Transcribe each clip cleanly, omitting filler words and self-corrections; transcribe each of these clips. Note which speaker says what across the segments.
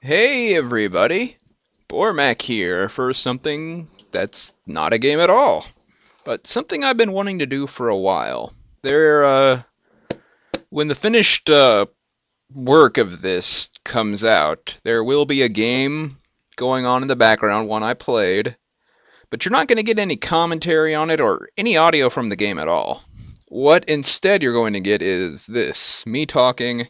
Speaker 1: Hey everybody, Bormac here for something that's not a game at all, but something I've been wanting to do for a while. When the finished work of this comes out, there will be a game going on in the background, one I played, but you're not going to get any commentary on it or any audio from the game at all. What instead you're going to get is this, me talking.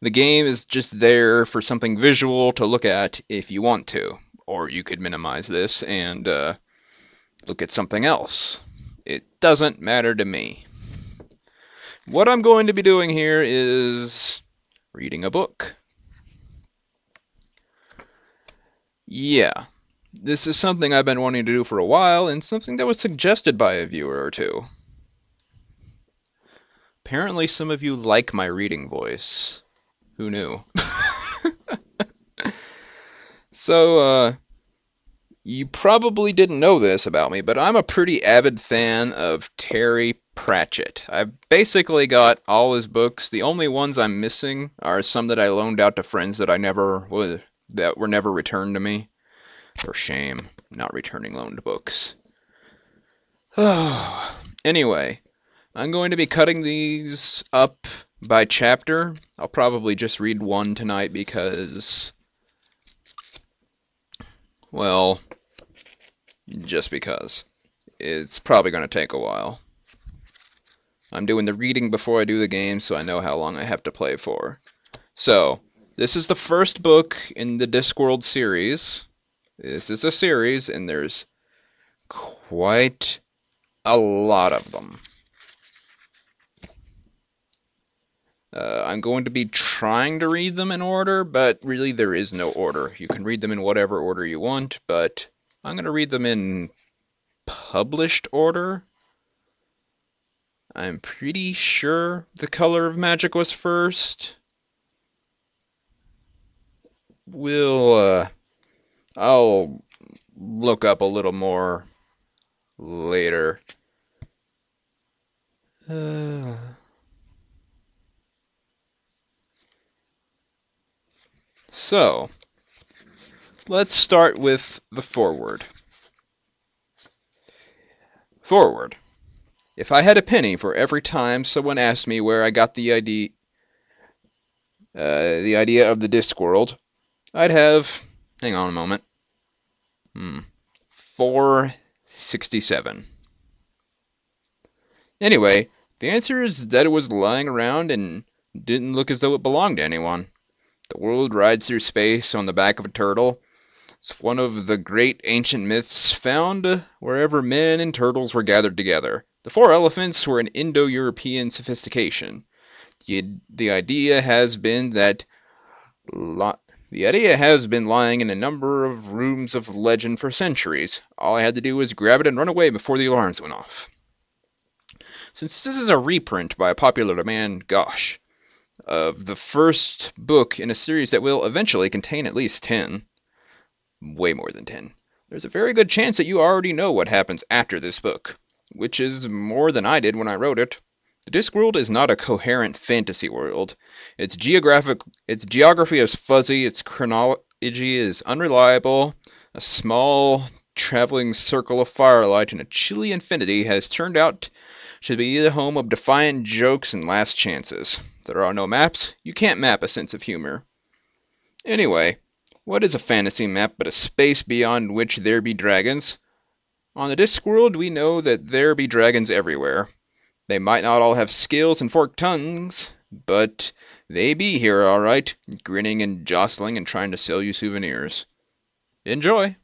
Speaker 1: The game is just there for something visual to look at if you want to. Or you could minimize this and look at something else. It doesn't matter to me. What I'm going to be doing here is reading a book. Yeah, this is something I've been wanting to do for a while and something that was suggested by a viewer or two. Apparently some of you like my reading voice. Who knew? So, you probably didn't know this about me, but I'm a pretty avid fan of Terry Pratchett. I've basically got all his books. The only ones I'm missing are some that I loaned out to friends that were never returned to me. For shame, not returning loaned books. Anyway, I'm going to be cutting these up by chapter. I'll probably just read one tonight because, well, just because. It's probably going to take a while. I'm doing the reading before I do the game, so I know how long I have to play for. So, this is the first book in the Discworld series. This is a series, and there's quite a lot of them. I'm going to be trying to read them in order, but really there is no order. You can read them in whatever order you want, but I'm going to read them in published order. I'm pretty sure The Color of Magic was first. I'll look up a little more later. So, let's start with the foreword. Foreword. If I had a penny for every time someone asked me where I got the idea of the Discworld, I'd have, hang on a moment, 467. Anyway, the answer is that it was lying around and didn't look as though it belonged to anyone. The world rides through space on the back of a turtle. It's one of the great ancient myths found wherever men and turtles were gathered together. The four elephants were an Indo-European sophistication. The idea has been lying in a number of rooms of legend for centuries. All I had to do was grab it and run away before the alarms went off. Since this is a reprint by popular demand, gosh, of the first book in a series that will eventually contain at least 10, way more than 10, there's a very good chance that you already know what happens after this book, which is more than I did when I wrote it. The Discworld is not a coherent fantasy world. Its geography is fuzzy, its chronology is unreliable, a small traveling circle of firelight in a chilly infinity has turned out to be the home of defiant jokes and last chances. There are no maps. You can't map a sense of humor. Anyway, what is a fantasy map but a space beyond which there be dragons? On the Discworld, we know that there be dragons everywhere. They might not all have scales and forked tongues, but they be here all right, grinning and jostling and trying to sell you souvenirs. Enjoy!